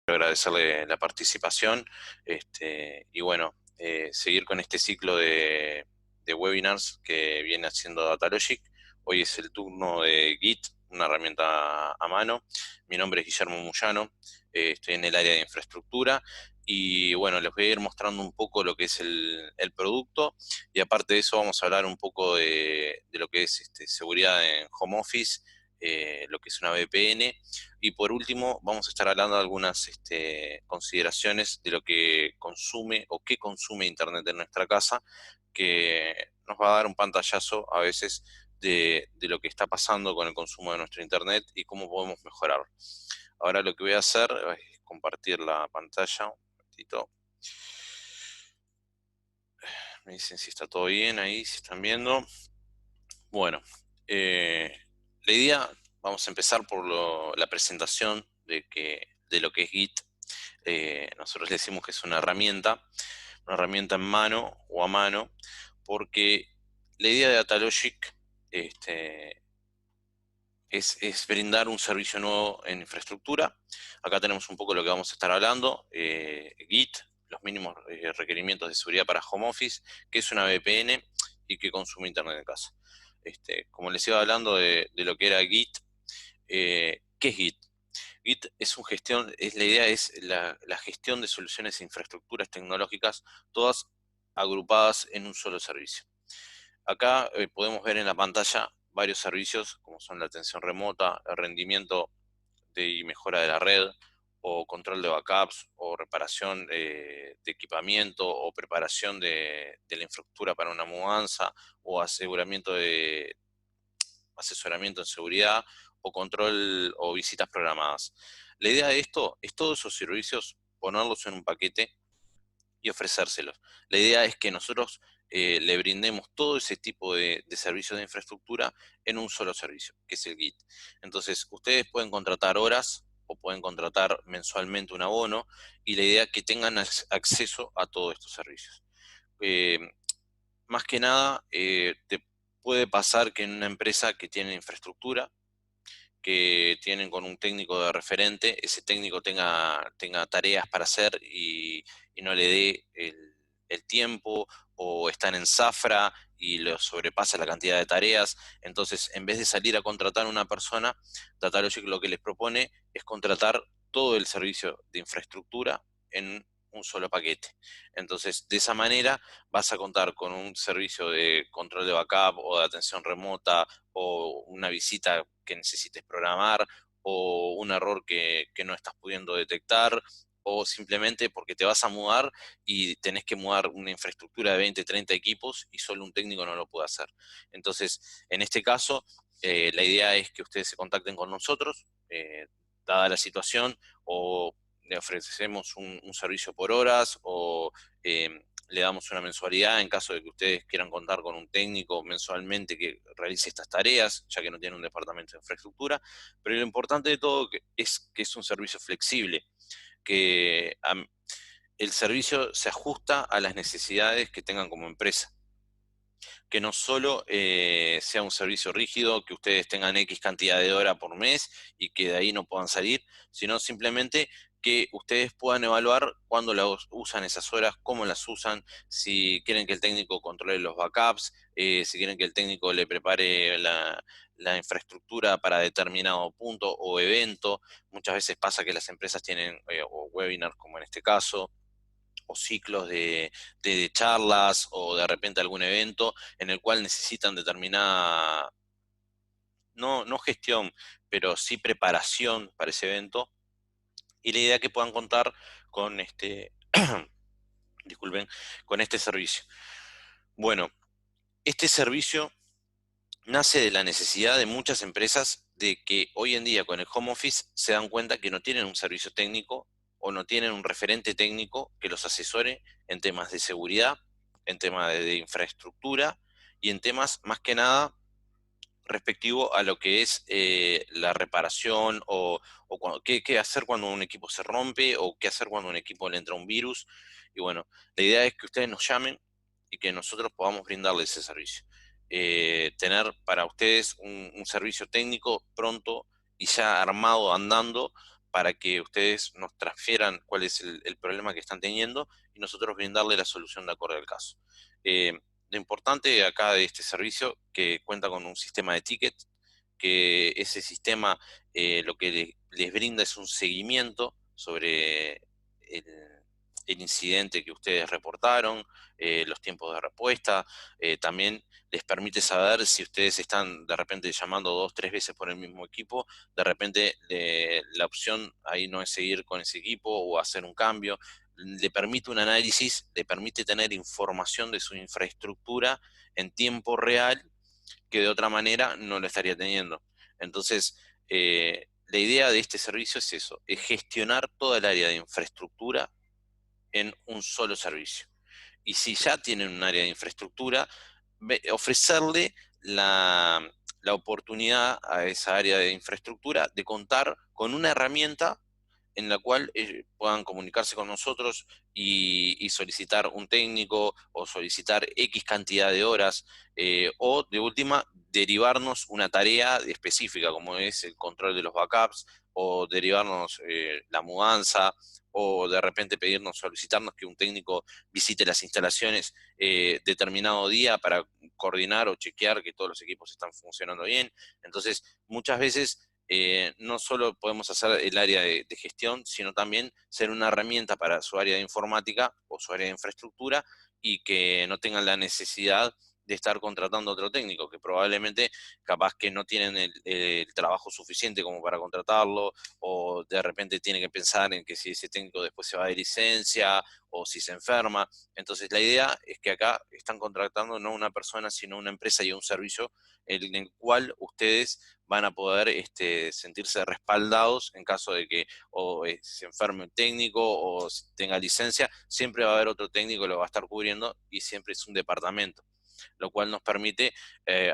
agradecerle la participación y bueno, seguir con este ciclo de webinars que viene haciendo Datalogic. Hoy es el turno de Git, una herramienta a mano. Mi nombre es Guillermo Muyano, estoy en el área de infraestructura y bueno, les voy a ir mostrando un poco lo que es el producto y aparte de eso vamos a hablar un poco de lo que es seguridad en home office, lo que es una VPN y por último, vamos a estar hablando de algunas consideraciones de lo que consume o qué consume Internet en nuestra casa, que nos va a dar un pantallazo a veces de lo que está pasando con el consumo de nuestro Internet y cómo podemos mejorar. Ahora lo que voy a hacer es compartir la pantalla. Un momentito. Me dicen si está todo bien ahí, si están viendo. Bueno, la idea, vamos a empezar por la presentación de lo que es Git. Nosotros le decimos que es una herramienta en mano o a mano, porque la idea de Datalogic es brindar un servicio nuevo en infraestructura. Acá tenemos un poco lo que vamos a estar hablando, Git, los mínimos requerimientos de seguridad para home office, que es una VPN y que consume Internet en casa. Como les iba hablando de lo que era Git, ¿qué es Git? Git es la idea es la gestión de soluciones e infraestructuras tecnológicas, todas agrupadas en un solo servicio. Acá podemos ver en la pantalla varios servicios, como son la atención remota, el rendimiento y mejora de la red, o control de backups, o reparación de equipamiento, o preparación de la infraestructura para una mudanza, o asesoramiento en seguridad, o control o visitas programadas. La idea de esto es todos esos servicios ponerlos en un paquete y ofrecérselos. La idea es que nosotros le brindemos todo ese tipo de servicios de infraestructura en un solo servicio, que es el Git. Entonces, ustedes pueden contratar horas o pueden contratar mensualmente un abono y la idea es que tengan acceso a todos estos servicios. Eh, Más que nada, te puede pasar que en una empresa que tiene infraestructura, que tienen con un técnico de referente, ese técnico tenga tareas para hacer y no le dé el tiempo, o están en zafra y lo sobrepasa la cantidad de tareas. Entonces, en vez de salir a contratar a una persona, Datalogic lo que les propone es contratar todo el servicio de infraestructura en un solo paquete. Entonces, de esa manera vas a contar con un servicio de control de backup o de atención remota o una visita que necesites programar, o un error que no estás pudiendo detectar, o simplemente porque te vas a mudar y tenés que mudar una infraestructura de 20, 30 equipos y solo un técnico no lo puede hacer. Entonces, en este caso, la idea es que ustedes se contacten con nosotros, dada la situación, o le ofrecemos un servicio por horas, o le damos una mensualidad en caso de que ustedes quieran contar con un técnico mensualmente que realice estas tareas, ya que no tiene un departamento de infraestructura. Pero lo importante de todo es que es un servicio flexible, que el servicio se ajusta a las necesidades que tengan como empresa, que no solo sea un servicio rígido, que ustedes tengan X cantidad de horas por mes y que de ahí no puedan salir, sino simplemente que ustedes puedan evaluar cuándo las usan esas horas, cómo las usan, si quieren que el técnico controle los backups, si quieren que el técnico le prepare la infraestructura para determinado punto o evento. Muchas veces pasa que las empresas tienen o webinars como en este caso, o ciclos de charlas, o de repente algún evento en el cual necesitan determinada, no gestión, pero sí preparación para ese evento, y la idea es que puedan contar con disculpen, con este servicio. Bueno, este servicio nace de la necesidad de muchas empresas de que hoy en día con el home office se dan cuenta que no tienen un servicio técnico o no tienen un referente técnico que los asesore en temas de seguridad, en temas de infraestructura y en temas más que nada respectivo a lo que es la reparación, o qué hacer cuando un equipo se rompe, o qué hacer cuando a un equipo le entra un virus. Y bueno, la idea es que ustedes nos llamen y que nosotros podamos brindarles ese servicio. Tener para ustedes un servicio técnico pronto y ya armado, andando, para que ustedes nos transfieran cuál es el problema que están teniendo y nosotros brindarle la solución de acuerdo al caso. Lo importante acá de este servicio, que cuenta con un sistema de ticket, que ese sistema lo que les brinda es un seguimiento sobre el, el incidente que ustedes reportaron, los tiempos de respuesta, también les permite saber si ustedes están de repente llamando 2, 3 veces por el mismo equipo, de repente la opción ahí no es seguir con ese equipo o hacer un cambio, le permite un análisis, le permite tener información de su infraestructura en tiempo real que de otra manera no lo estaría teniendo. Entonces, la idea de este servicio es eso, es gestionar toda el área de infraestructura en un solo servicio. Y si ya tienen un área de infraestructura, ofrecerle la oportunidad a esa área de infraestructura de contar con una herramienta en la cual puedan comunicarse con nosotros y solicitar un técnico o solicitar X cantidad de horas o de última derivarnos una tarea específica como es el control de los backups o derivarnos la mudanza o de repente pedirnos, solicitarnos que un técnico visite las instalaciones determinado día para coordinar o chequear que todos los equipos están funcionando bien. Entonces, muchas veces no solo podemos hacer el área de gestión, sino también ser una herramienta para su área de informática o su área de infraestructura y que no tengan la necesidad de estar contratando a otro técnico, que probablemente capaz que no tienen el trabajo suficiente como para contratarlo, o de repente tienen que pensar en que si ese técnico después se va de licencia o si se enferma. Entonces la idea es que acá están contratando no una persona, sino una empresa y un servicio en el cual ustedes van a poder sentirse respaldados en caso de que o se enferme un técnico o tenga licencia, siempre va a haber otro técnico que lo va a estar cubriendo y siempre es un departamento, lo cual nos permite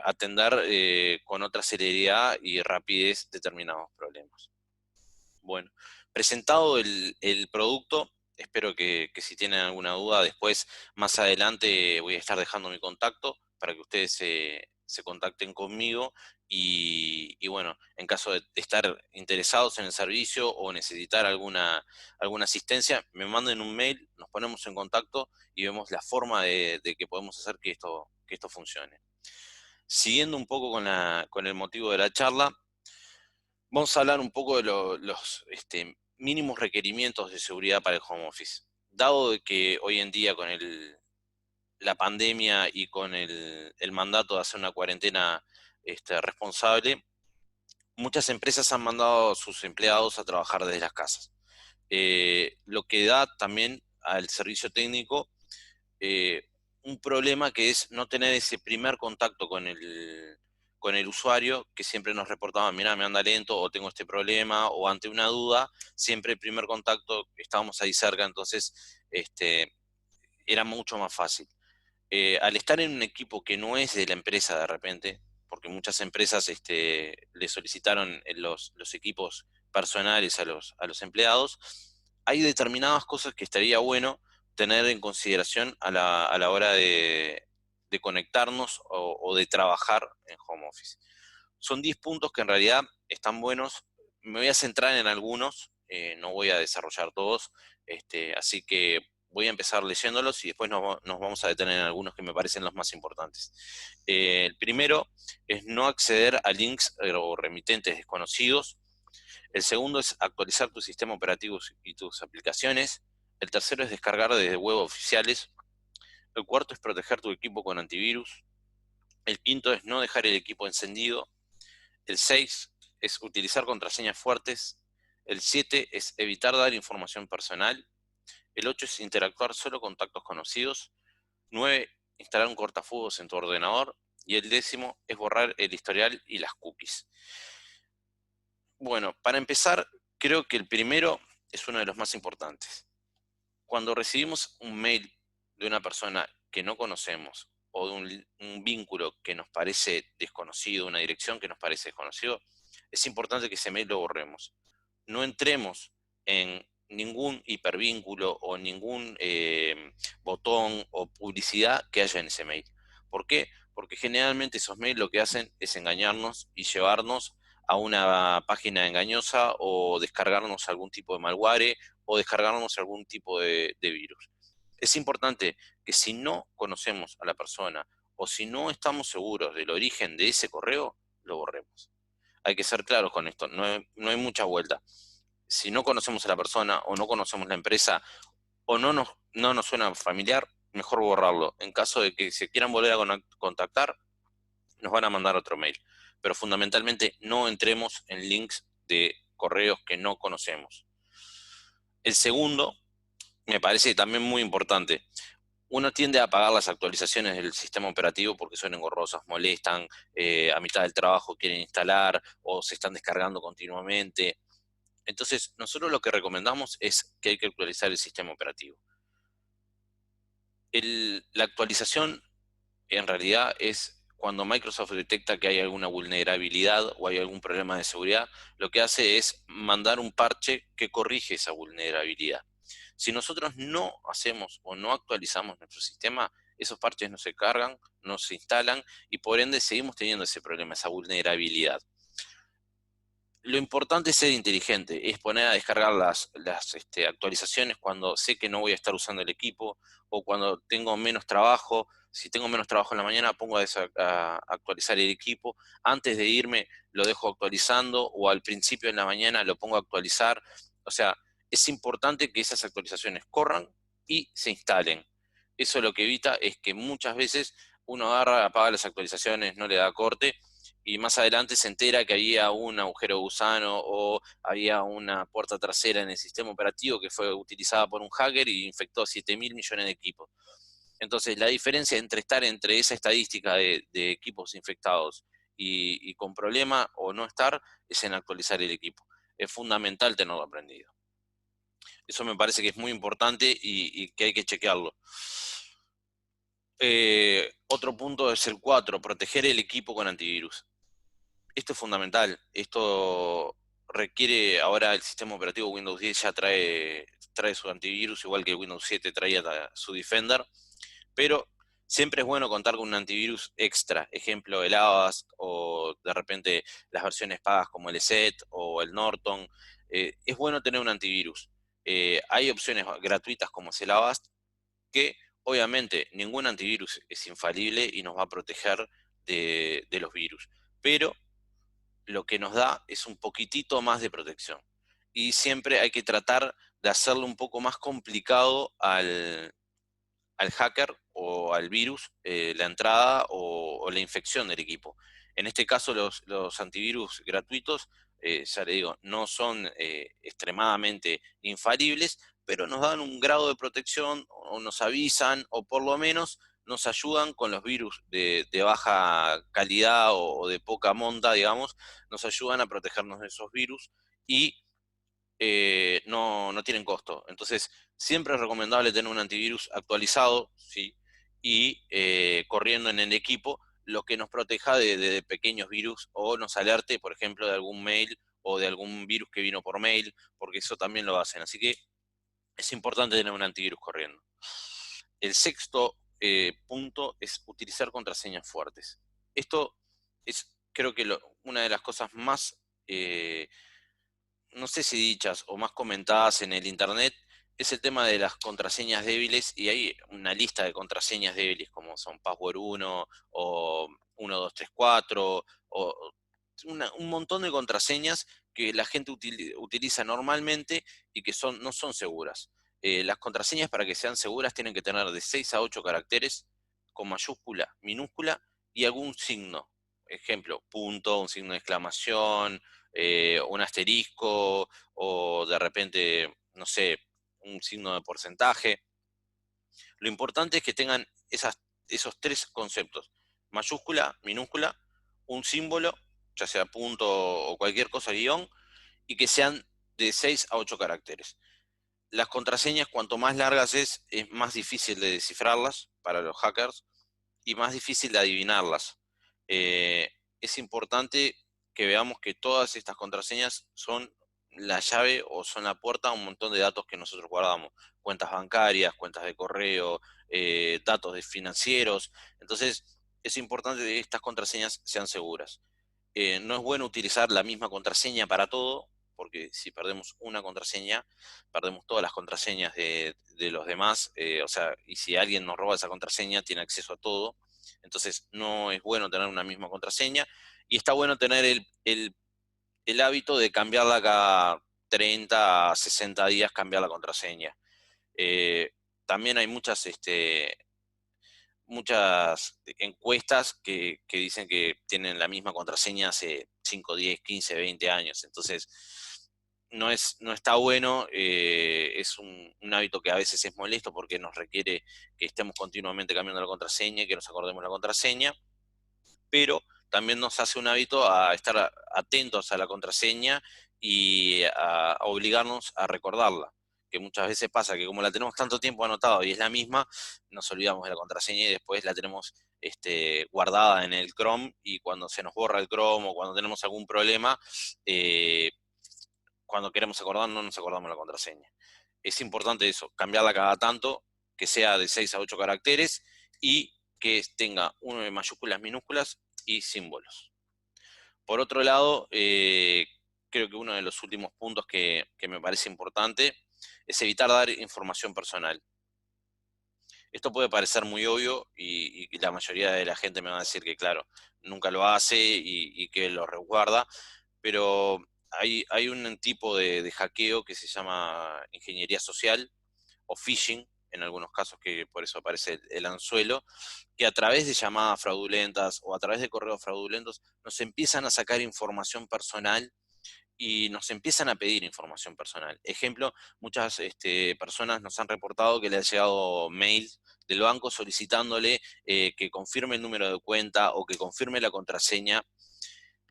atender con otra celeridad y rapidez determinados problemas. Bueno, presentado el producto, espero que si tienen alguna duda, después, más adelante, voy a estar dejando mi contacto para que ustedes se contacten conmigo y bueno, en caso de estar interesados en el servicio o necesitar alguna asistencia, me manden un mail, nos ponemos en contacto y vemos la forma de que podemos hacer que esto funcione. Siguiendo un poco con el motivo de la charla, vamos a hablar un poco de los mínimos requerimientos de seguridad para el home office. Dado de que hoy en día con la pandemia y con el mandato de hacer una cuarentena responsable, muchas empresas han mandado a sus empleados a trabajar desde las casas. Lo que da también al servicio técnico eh, un problema que es no tener ese primer contacto con el usuario, que siempre nos reportaban, mira, me anda lento, o tengo este problema, o ante una duda, siempre el primer contacto, estábamos ahí cerca, entonces era mucho más fácil. Al estar en un equipo que no es de la empresa de repente, porque muchas empresas le solicitaron los equipos personales a los empleados, hay determinadas cosas que estaría bueno tener en consideración a la hora de conectarnos o de trabajar en home office. Son 10 puntos que en realidad están buenos. Me voy a centrar en algunos, no voy a desarrollar todos, así que voy a empezar leyéndolos y después nos vamos a detener en algunos que me parecen los más importantes. El primero es no acceder a links o remitentes desconocidos. El segundo es actualizar tu sistema operativo y tus aplicaciones. El tercero es descargar desde web oficiales. El cuarto es proteger tu equipo con antivirus. El quinto es no dejar el equipo encendido. El 6 es utilizar contraseñas fuertes. El 7 es evitar dar información personal. El 8 es interactuar solo con contactos conocidos. 9, instalar un cortafuegos en tu ordenador. Y el 10º es borrar el historial y las cookies. Bueno, para empezar, creo que el primero es uno de los más importantes. Cuando recibimos un mail de una persona que no conocemos o de un vínculo que nos parece desconocido, una dirección que nos parece desconocido, es importante que ese mail lo borremos. No entremos en ningún hipervínculo o ningún botón o publicidad que haya en ese mail. ¿Por qué? Porque generalmente esos mails lo que hacen es engañarnos y llevarnos a una página engañosa o descargarnos algún tipo de malware o descargarnos algún tipo de virus. Es importante que si no conocemos a la persona o si no estamos seguros del origen de ese correo, lo borremos. Hay que ser claros con esto, no hay mucha vuelta. Si no conocemos a la persona o no conocemos la empresa o no nos suena familiar, mejor borrarlo. En caso de que se quieran volver a contactar, nos van a mandar otro mail. Pero fundamentalmente no entremos en links de correos que no conocemos. El segundo, me parece también muy importante. Uno tiende a apagar las actualizaciones del sistema operativo porque son engorrosas, molestan, a mitad del trabajo quieren instalar o se están descargando continuamente. Entonces, nosotros lo que recomendamos es que hay que actualizar el sistema operativo. La actualización en realidad es cuando Microsoft detecta que hay alguna vulnerabilidad o hay algún problema de seguridad, lo que hace es mandar un parche que corrige esa vulnerabilidad. Si nosotros no hacemos o no actualizamos nuestro sistema, esos parches no se cargan, no se instalan y por ende seguimos teniendo ese problema, esa vulnerabilidad. Lo importante es ser inteligente, es poner a descargar las actualizaciones cuando sé que no voy a estar usando el equipo o cuando tengo menos trabajo. Si tengo menos trabajo en la mañana, pongo a actualizar el equipo. Antes de irme, lo dejo actualizando o al principio de la mañana lo pongo a actualizar. O sea, es importante que esas actualizaciones corran y se instalen. Eso lo que evita es que muchas veces uno agarra, apaga las actualizaciones, no le da corte y más adelante se entera que había un agujero de gusano o había una puerta trasera en el sistema operativo que fue utilizada por un hacker y infectó 7.000 millones de equipos. Entonces, la diferencia entre estar entre esa estadística de equipos infectados y con problema o no estar es en actualizar el equipo. Es fundamental tenerlo aprendido. Eso me parece que es muy importante y que hay que chequearlo. Otro punto es el 4, proteger el equipo con antivirus. Esto es fundamental. Esto requiere, ahora el sistema operativo Windows 10 ya trae su antivirus, igual que Windows 7 traía su Defender, pero siempre es bueno contar con un antivirus extra, ejemplo el Avast o de repente las versiones pagas como el ESET o el Norton. Es bueno tener un antivirus. Hay opciones gratuitas como es el Avast, que obviamente ningún antivirus es infalible y nos va a proteger de los virus, pero lo que nos da es un poquitito más de protección. Y siempre hay que tratar de hacerlo un poco más complicado al hacker o al virus la entrada o la infección del equipo. En este caso, los antivirus gratuitos, ya le digo, no son extremadamente infalibles, pero nos dan un grado de protección o nos avisan o por lo menos nos ayudan con los virus de baja calidad o de poca monta, digamos, nos ayudan a protegernos de esos virus y no tienen costo. Entonces, siempre es recomendable tener un antivirus actualizado, ¿sí? Y corriendo en el equipo, lo que nos proteja de pequeños virus o nos alerte, por ejemplo, de algún mail o de algún virus que vino por mail, porque eso también lo hacen. Así que es importante tener un antivirus corriendo. El sexto punto es utilizar contraseñas fuertes. Esto es, creo que una de las cosas más no sé si dichas o más comentadas en el internet, es el tema de las contraseñas débiles y hay una lista de contraseñas débiles como son Password 1 o 1234 o un montón de contraseñas que la gente utiliza normalmente y que no son seguras. Las contraseñas para que sean seguras tienen que tener de 6 a 8 caracteres con mayúscula, minúscula y algún signo. Ejemplo, punto, un signo de exclamación, un asterisco o de repente, no sé, un signo de porcentaje. Lo importante es que tengan esos tres conceptos, mayúscula, minúscula, un símbolo, ya sea punto o cualquier cosa, guión, y que sean de 6 a 8 caracteres. Las contraseñas, cuanto más largas es más difícil de descifrarlas para los hackers y más difícil de adivinarlas. Es importante que veamos que todas estas contraseñas son la llave o son la puerta a un montón de datos que nosotros guardamos. Cuentas bancarias, cuentas de correo, datos de financieros. Entonces, es importante que estas contraseñas sean seguras. no es bueno utilizar la misma contraseña para todo, porque si perdemos una contraseña, perdemos todas las contraseñas de los demás, o sea, y si alguien nos roba esa contraseña, tiene acceso a todo. Entonces, no es bueno tener una misma contraseña, y está bueno tener el hábito de cambiarla cada 30 a 60 días, cambiar la contraseña. Eh, También hay muchas encuestas que dicen que tienen la misma contraseña hace 5, 10, 15, 20 años. Entonces, no está bueno, es un hábito que a veces es molesto porque nos requiere que estemos continuamente cambiando la contraseña y que nos acordemos la contraseña, pero también nos hace un hábito a estar atentos a la contraseña y a obligarnos a recordarla. Que muchas veces pasa que como la tenemos tanto tiempo anotado y es la misma, nos olvidamos de la contraseña y después la tenemos guardada en el Chrome, y cuando se nos borra el Chrome o cuando tenemos algún problema, eh, cuando queremos acordar no nos acordamos la contraseña. Es importante eso, cambiarla cada tanto, que sea de 6 a 8 caracteres y que tenga uno de mayúsculas, minúsculas y símbolos. Por otro lado, creo que uno de los últimos puntos que me parece importante es evitar dar información personal. Esto puede parecer muy obvio y la mayoría de la gente me va a decir que, claro, nunca lo hace y que lo resguarda, pero hay un tipo de hackeo que se llama ingeniería social o phishing, en algunos casos, que por eso aparece el anzuelo, que a través de llamadas fraudulentas o a través de correos fraudulentos nos empiezan a sacar información personal y nos empiezan a pedir información personal. Ejemplo, muchas personas nos han reportado que le ha llegado mail del banco solicitándole que confirme el número de cuenta o que confirme la contraseña,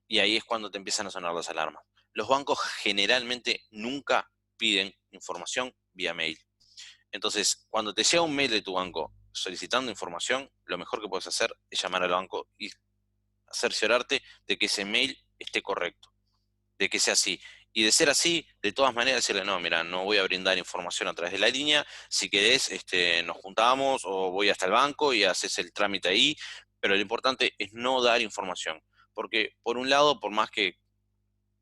y ahí es cuando te empiezan a sonar las alarmas. Los bancos generalmente nunca piden información vía mail. Entonces, cuando te llega un mail de tu banco solicitando información, lo mejor que puedes hacer es llamar al banco y cerciorarte de que ese mail esté correcto, de que sea así. Y de ser así, de todas maneras decirle, no, mira, no voy a brindar información a través de la línea, si querés, nos juntamos o voy hasta el banco y haces el trámite ahí, pero lo importante es no dar información. Porque por un lado, por más que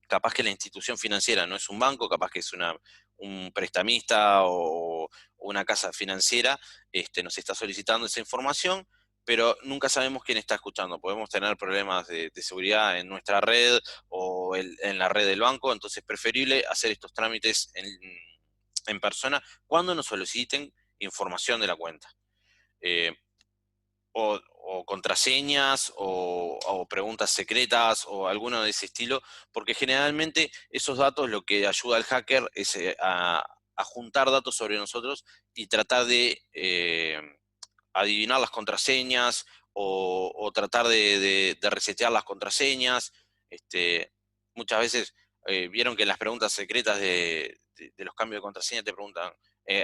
capaz que la institución financiera no es un banco, capaz que es un prestamista o una casa financiera, nos está solicitando esa información, pero nunca sabemos quién está escuchando. Podemos tener problemas de seguridad en nuestra red o en la red del banco, entonces es preferible hacer estos trámites en persona cuando nos soliciten información de la cuenta. Eh, o contraseñas o preguntas secretas o alguno de ese estilo, porque generalmente esos datos lo que ayuda al hacker es a juntar datos sobre nosotros y tratar de adivinar las contraseñas o tratar de resetear las contraseñas. Este, Muchas veces vieron que en las preguntas secretas de los cambios de contraseña te preguntan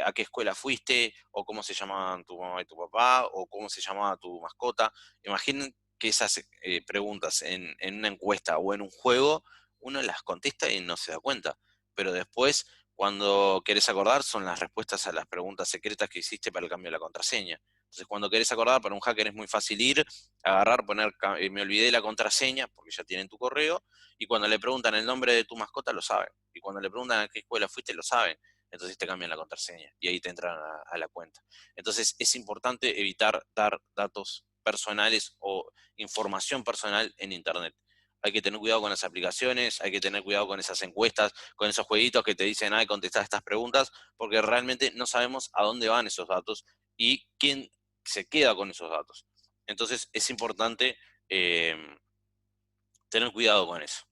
a qué escuela fuiste, o cómo se llamaban tu mamá y tu papá, o cómo se llamaba tu mascota. Imaginen que esas preguntas en una encuesta o en un juego, uno las contesta y no se da cuenta. Pero después, cuando querés acordar, son las respuestas a las preguntas secretas que hiciste para el cambio de la contraseña. Entonces, cuando querés acordar, para un hacker es muy fácil ir, agarrar, poner, me olvidé la contraseña, porque ya tienen tu correo, y cuando le preguntan el nombre de tu mascota, lo saben. Y cuando le preguntan a qué escuela fuiste, lo saben. Entonces te cambian la contraseña y ahí te entran a la cuenta. Entonces es importante evitar dar datos personales o información personal en Internet. Hay que tener cuidado con las aplicaciones, hay que tener cuidado con esas encuestas, con esos jueguitos que te dicen, ay, contestar estas preguntas, porque realmente no sabemos a dónde van esos datos y quién se queda con esos datos. Entonces es importante eh, tener cuidado con eso.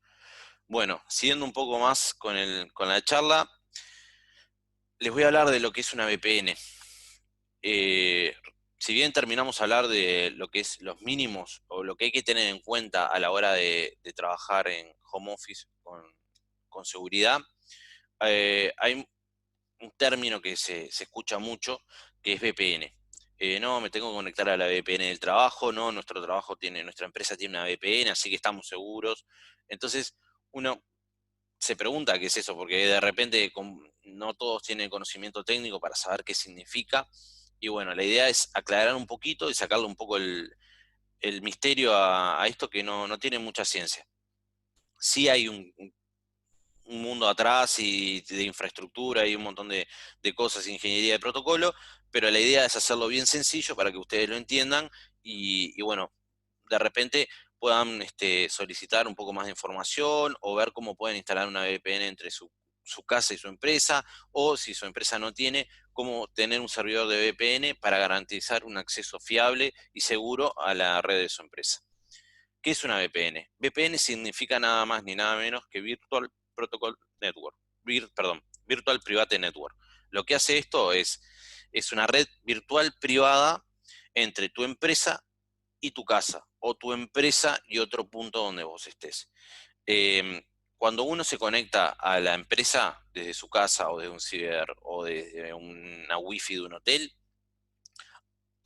Bueno, siguiendo un poco más con la charla, les voy a hablar de lo que es una VPN. Eh, si bien terminamos a hablar de lo que es los mínimos o lo que hay que tener en cuenta a la hora de trabajar en home office con seguridad, hay un término que se escucha mucho, que es VPN. No, me tengo que conectar a la VPN del trabajo, no, nuestra empresa tiene una VPN, así que estamos seguros. Entonces, uno se pregunta qué es eso, porque de repente no todos tienen conocimiento técnico para saber qué significa. Y bueno, la idea es aclarar un poquito y sacarle un poco el misterio a esto que no tiene mucha ciencia. Sí hay un mundo atrás y de infraestructura y un montón de cosas, ingeniería de protocolo, pero la idea es hacerlo bien sencillo para que ustedes lo entiendan y bueno, de repente puedan solicitar un poco más de información o ver cómo pueden instalar una VPN entre su casa y su empresa, o si su empresa no tiene, cómo tener un servidor de VPN para garantizar un acceso fiable y seguro a la red de su empresa. ¿Qué es una VPN? VPN significa nada más ni nada menos que Virtual Protocol Network, perdón, Virtual Private Network. Lo que hace esto es una red virtual privada entre tu empresa y tu casa, o tu empresa y otro punto donde vos estés. Cuando uno se conecta a la empresa desde su casa o de un ciber o desde una wifi de un hotel,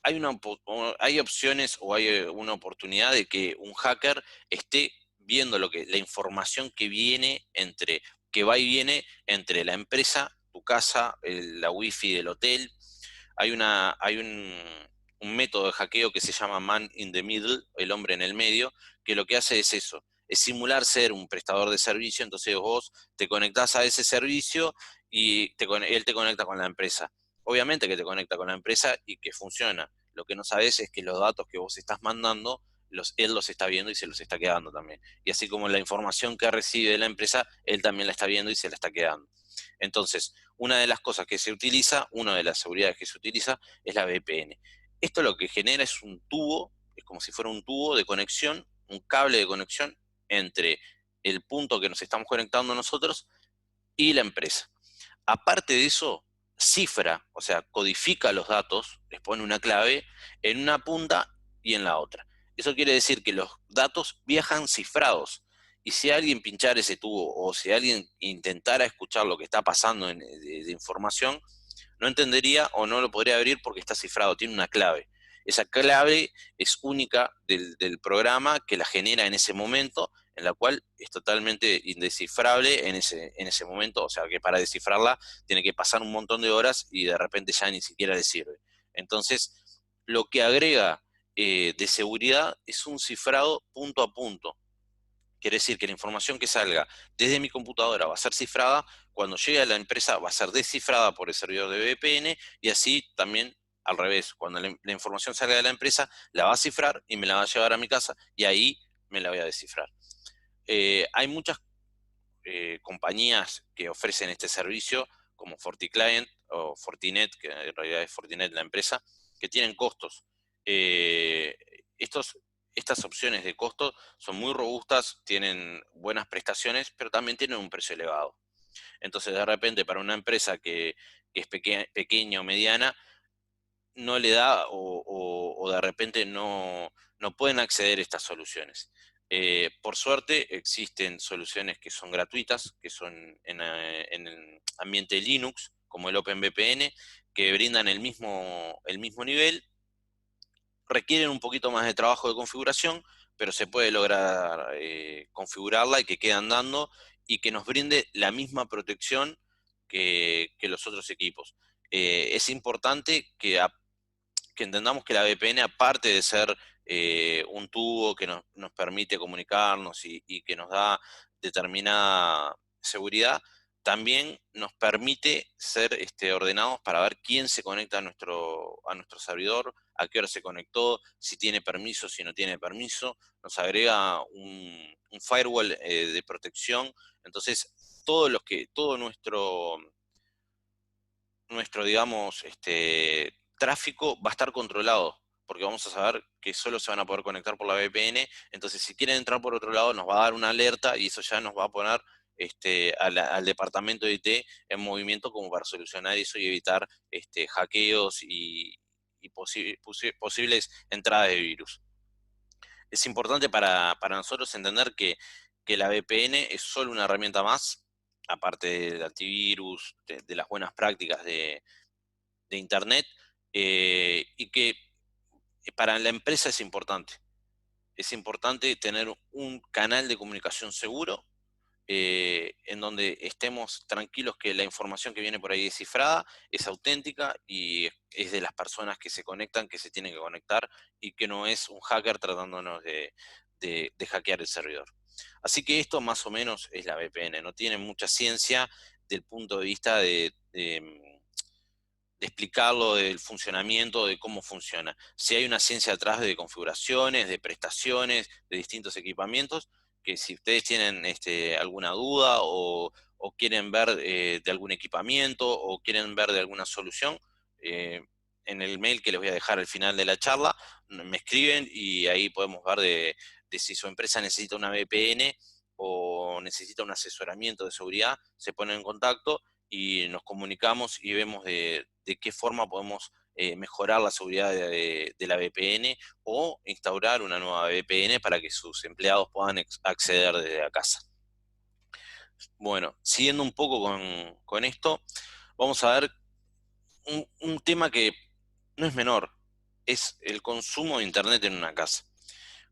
hay opciones o hay una oportunidad de que un hacker esté viendo la información que va y viene entre la empresa, tu casa, la wifi del hotel. Hay un método de hackeo que se llama Man in the Middle, el hombre en el medio, que lo que hace es eso, es simular ser un prestador de servicio. Entonces vos te conectás a ese servicio y él te conecta con la empresa. Obviamente que te conecta con la empresa y que funciona. Lo que no sabes es que los datos que vos estás mandando, él los está viendo y se los está quedando también. Y así como la información que recibe de la empresa, él también la está viendo y se la está quedando. Entonces, una de las cosas que se utiliza, una de las seguridades que se utiliza, es la VPN. Esto lo que genera es un tubo, es como si fuera un tubo de conexión, un cable de conexión entre el punto que nos estamos conectando nosotros y la empresa. Aparte de eso, cifra, o sea, codifica los datos, les pone una clave en una punta y en la otra. Eso quiere decir que los datos viajan cifrados. Y si alguien pinchara ese tubo o si alguien intentara escuchar lo que está pasando de información, no entendería o no lo podría abrir porque está cifrado, tiene una clave. Esa clave es única del programa que la genera en ese momento, en la cual es totalmente indescifrable en ese momento, o sea que para descifrarla tiene que pasar un montón de horas y de repente ya ni siquiera le sirve. Entonces, lo que agrega de seguridad es un cifrado punto a punto. Quiere decir que la información que salga desde mi computadora va a ser cifrada, cuando llegue a la empresa va a ser descifrada por el servidor de VPN y así también al revés. Cuando la información salga de la empresa, la va a cifrar y me la va a llevar a mi casa y ahí me la voy a descifrar. Hay muchas compañías que ofrecen este servicio, como FortiClient o Fortinet, que en realidad es Fortinet la empresa, que tienen costos. Eh, estos, estas opciones de costo son muy robustas, tienen buenas prestaciones, pero también tienen un precio elevado. Entonces, de repente, para una empresa que es pequeña o mediana, no le da o de repente no pueden acceder a estas soluciones. Por suerte existen soluciones que son gratuitas, que son en el ambiente Linux, como el OpenVPN, que brindan el mismo nivel, requieren un poquito más de trabajo de configuración, pero se puede lograr configurarla y que quede andando y que nos brinde la misma protección que los otros equipos. Es importante que entendamos que la VPN, aparte de ser un tubo que nos permite comunicarnos y que nos da determinada seguridad, también nos permite ser ordenados para ver quién se conecta a nuestro servidor, a qué hora se conectó, si tiene permiso, si no tiene permiso, nos agrega un firewall de protección. Entonces, todo nuestro, digamos, tráfico va a estar controlado, porque vamos a saber que solo se van a poder conectar por la VPN. Entonces, si quieren entrar por otro lado, nos va a dar una alerta y eso ya nos va a poner al departamento de IT en movimiento como para solucionar eso y evitar hackeos y posibles entradas de virus. Es importante para nosotros entender que la VPN es solo una herramienta más, aparte del antivirus, de las buenas prácticas de Internet, y que para la empresa es importante. Es importante tener un canal de comunicación seguro, en donde estemos tranquilos que la información que viene por ahí descifrada es auténtica y es de las personas que se conectan, que se tienen que conectar, y que no es un hacker tratándonos de hackear el servidor. Así que esto más o menos es la VPN, no tiene mucha ciencia del punto de vista de explicarlo, del funcionamiento, de cómo funciona. Si hay una ciencia atrás de configuraciones, de prestaciones, de distintos equipamientos, que si ustedes tienen alguna duda o quieren ver de algún equipamiento o quieren ver de alguna solución, eh, en el mail que les voy a dejar al final de la charla, me escriben y ahí podemos ver de si su empresa necesita una VPN o necesita un asesoramiento de seguridad, se ponen en contacto y nos comunicamos y vemos de qué forma podemos mejorar la seguridad de la VPN o instaurar una nueva VPN para que sus empleados puedan acceder desde la casa. Bueno, siguiendo un poco con esto, vamos a ver un tema que no es menor, es el consumo de Internet en una casa.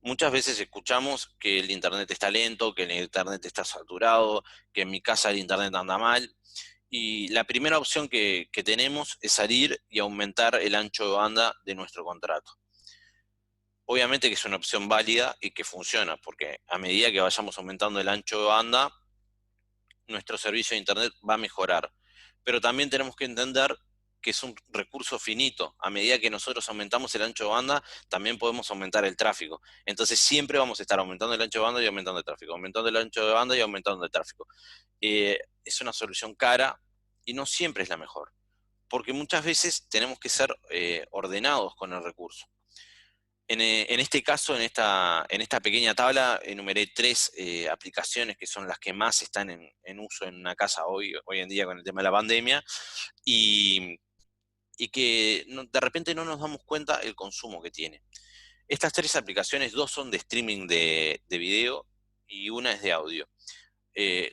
Muchas veces escuchamos que el Internet está lento, que el Internet está saturado, que en mi casa el Internet anda mal. Y la primera opción que tenemos es salir y aumentar el ancho de banda de nuestro contrato. Obviamente que es una opción válida y que funciona, porque a medida que vayamos aumentando el ancho de banda, nuestro servicio de Internet va a mejorar. Pero también tenemos que entender que es un recurso finito. A medida que nosotros aumentamos el ancho de banda, también podemos aumentar el tráfico. Entonces siempre vamos a estar aumentando el ancho de banda y aumentando el tráfico, aumentando el ancho de banda y aumentando el tráfico. Es una solución cara y no siempre es la mejor, porque muchas veces tenemos que ser ordenados con el recurso. En este caso, en esta pequeña tabla, enumeré tres aplicaciones que son las que más están en uso en una casa hoy en día con el tema de la pandemia, y, y que de repente no nos damos cuenta el consumo que tiene. Estas tres aplicaciones, dos son de streaming de video y una es de audio.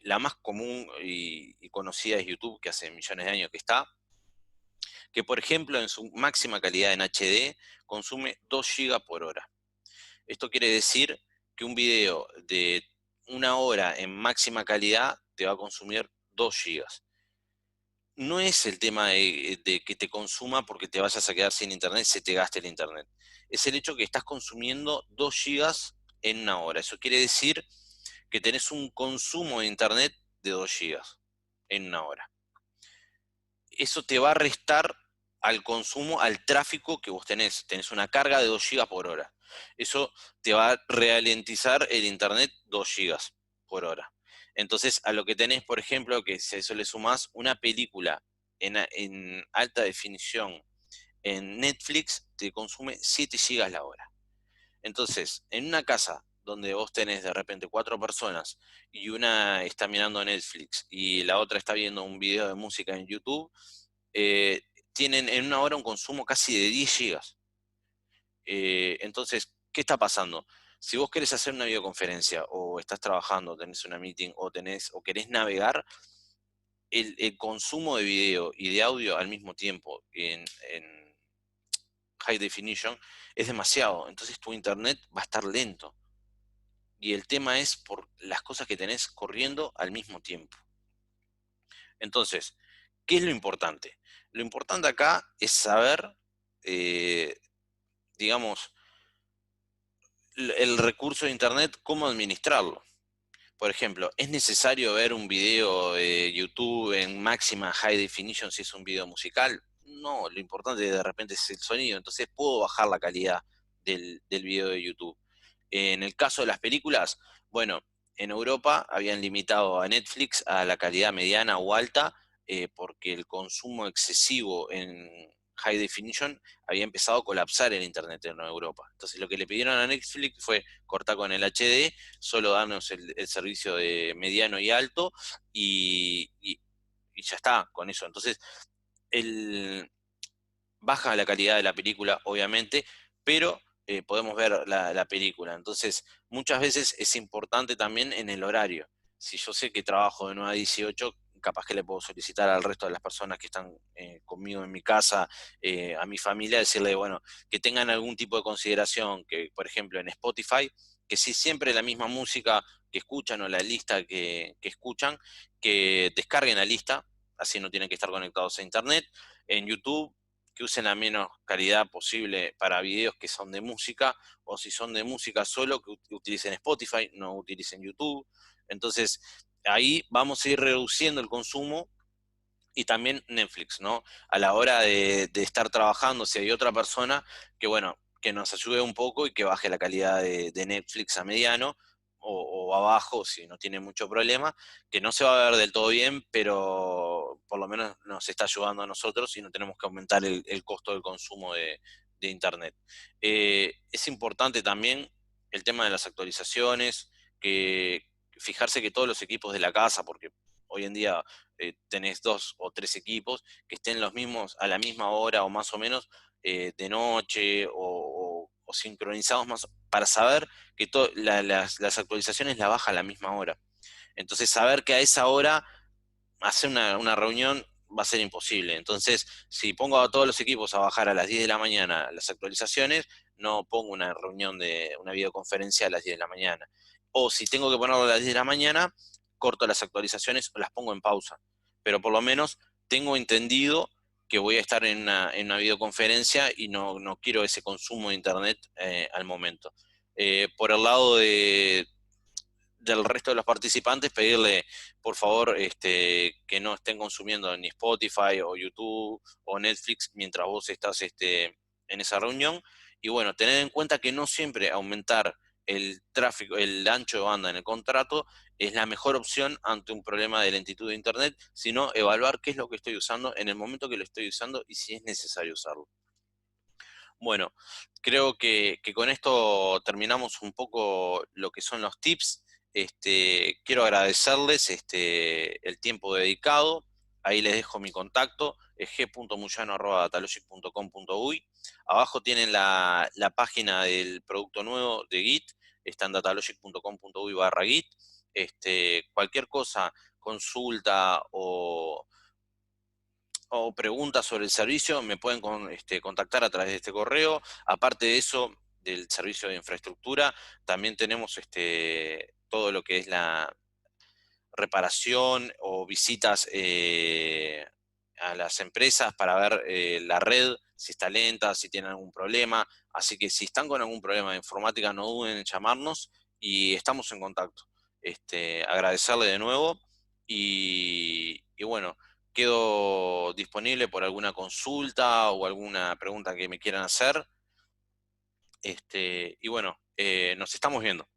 La más común y conocida es YouTube, que hace millones de años que está, que por ejemplo en su máxima calidad en HD consume 2 GB por hora. Esto quiere decir que un video de una hora en máxima calidad te va a consumir 2 gigas. No es el tema de que te consuma porque te vayas a quedar sin internet, se te gaste el internet. Es el hecho que estás consumiendo 2 gigas en una hora. Eso quiere decir que tenés un consumo de internet de 2 gigas en una hora. Eso te va a restar al consumo, al tráfico que vos tenés. Tenés una carga de 2 gigas por hora. Eso te va a ralentizar el internet 2 gigas por hora. Entonces, a lo que tenés, por ejemplo, que si a eso le sumás una película en alta definición en Netflix, te consume 7 gigas la hora. Entonces, en una casa donde vos tenés de repente 4 personas y una está mirando Netflix y la otra está viendo un video de música en YouTube, eh, tienen en una hora un consumo casi de 10 gigas. Entonces, ¿qué está pasando? Si vos querés hacer una videoconferencia o estás trabajando, tenés una meeting o querés navegar, el consumo de video y de audio al mismo tiempo en high definition es demasiado. Entonces tu internet va a estar lento. Y el tema es por las cosas que tenés corriendo al mismo tiempo. Entonces, ¿qué es lo importante? Lo importante acá es saber, eh, digamos, el recurso de Internet, cómo administrarlo. Por ejemplo, ¿es necesario ver un video de YouTube en máxima high definition si es un video musical? No, lo importante de repente es el sonido, entonces puedo bajar la calidad del video de YouTube. En el caso de las películas, bueno, en Europa habían limitado a Netflix a la calidad mediana o alta porque el consumo excesivo en high definition había empezado a colapsar el internet en Europa. Entonces lo que le pidieron a Netflix fue cortar con el HD, solo darnos el servicio de mediano y alto y ya está con eso. Entonces el, baja la calidad de la película, obviamente, pero podemos ver la película. Entonces, muchas veces es importante también en el horario. Si yo sé que trabajo de 9 a 18, capaz que le puedo solicitar al resto de las personas que están conmigo en mi casa, a mi familia, decirle, bueno, que tengan algún tipo de consideración, que por ejemplo en Spotify, que si siempre la misma música que escuchan o la lista que escuchan, que descarguen la lista, así no tienen que estar conectados a internet. En YouTube, que usen la menos calidad posible para videos que son de música, o si son de música solo, que utilicen Spotify, no utilicen YouTube. Entonces, ahí vamos a ir reduciendo el consumo. Y también Netflix, ¿no? A la hora de estar trabajando, si hay otra persona que, bueno, que nos ayude un poco y que baje la calidad de Netflix a mediano o abajo, si no tiene mucho problema, que no se va a ver del todo bien, pero por lo menos nos está ayudando a nosotros y no tenemos que aumentar el costo del consumo de Internet. Es importante también el tema de las actualizaciones, que fijarse que todos los equipos de la casa, porque hoy en día tenés 2 o 3 equipos que estén los mismos a la misma hora o más o menos de noche o sincronizados más para saber que las actualizaciones la baja a la misma hora. Entonces saber que a esa hora hacer una reunión va a ser imposible. Entonces, si pongo a todos los equipos a bajar a las 10 de la mañana las actualizaciones, no pongo una reunión de una videoconferencia a las 10 de la mañana. O si tengo que ponerlo a las 10 de la mañana, corto las actualizaciones o las pongo en pausa. Pero por lo menos tengo entendido que voy a estar en una videoconferencia y no quiero ese consumo de internet al momento. Por el lado del resto de los participantes, pedirle, por favor, que no estén consumiendo ni Spotify o YouTube o Netflix mientras vos estás en esa reunión. Y bueno, tener en cuenta que no siempre aumentar el tráfico, el ancho de banda en el contrato es la mejor opción ante un problema de lentitud de Internet, sino evaluar qué es lo que estoy usando en el momento que lo estoy usando y si es necesario usarlo. Bueno, creo que con esto terminamos un poco lo que son los tips. Quiero agradecerles el tiempo dedicado. Ahí les dejo mi contacto, es g.muyano@datalogic.com.uy. Abajo tienen la página del producto nuevo de Git, está en datalogic.com.uy/git. Cualquier cosa, consulta o preguntas sobre el servicio, me pueden contactar a través de este correo. Aparte de eso, del servicio de infraestructura, también tenemos todo lo que es la reparación o visitas a las empresas para ver la red, si está lenta, si tienen algún problema. Así que si están con algún problema de informática, no duden en llamarnos y estamos en contacto. Agradecerle de nuevo y bueno, quedo disponible por alguna consulta o alguna pregunta que me quieran hacer. Y bueno, nos estamos viendo.